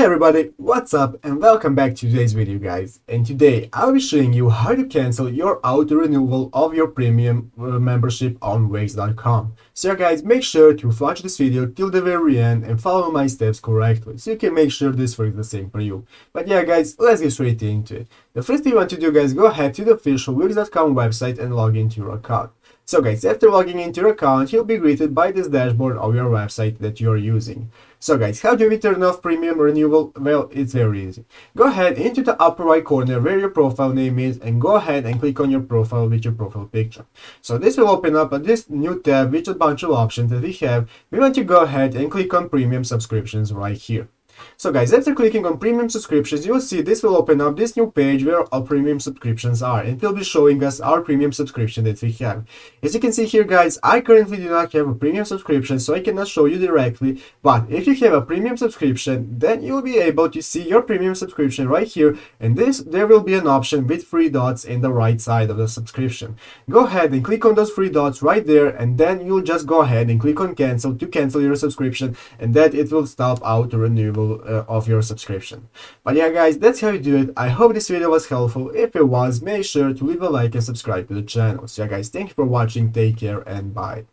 Hey everybody, what's up and welcome back to today's video guys. And today I'll be showing you how to cancel your auto renewal of your premium membership on Wix.com. So yeah, guys, make sure to watch this video till the very end and follow my steps correctly so you can make sure this works the same for you. But yeah guys, let's get straight into it. The first thing you want to do guys, go ahead to the official Wix.com website and log into your account. So guys, after logging into your account, you'll be greeted by this dashboard of your website that you're using. So guys, how do we turn off premium renewal? Well, it's very easy. Go ahead into the upper right corner where your profile name is and go ahead and click on your profile with your profile picture. So this will open up this new tab with a bunch of options that we have. We want to go ahead and click on premium subscriptions right here. So guys, after clicking on premium subscriptions, you will see this will open up this new page where our premium subscriptions are, and it will be showing us our premium subscription that we have. As you can see here guys, I currently do not have a premium subscription, so I cannot show you directly, but if you have a premium subscription, then you'll be able to see your premium subscription right here, and there will be an option with 3 dots in the right side of the subscription. Go ahead and click on those 3 dots right there, and then you'll just go ahead and click on cancel to cancel your subscription, and that it will stop auto renewal of your subscription. But yeah guys, that's how you do it. I hope this video was helpful. If it was, make sure to leave a like and subscribe to the channel. So yeah guys, thank you for watching, take care and bye.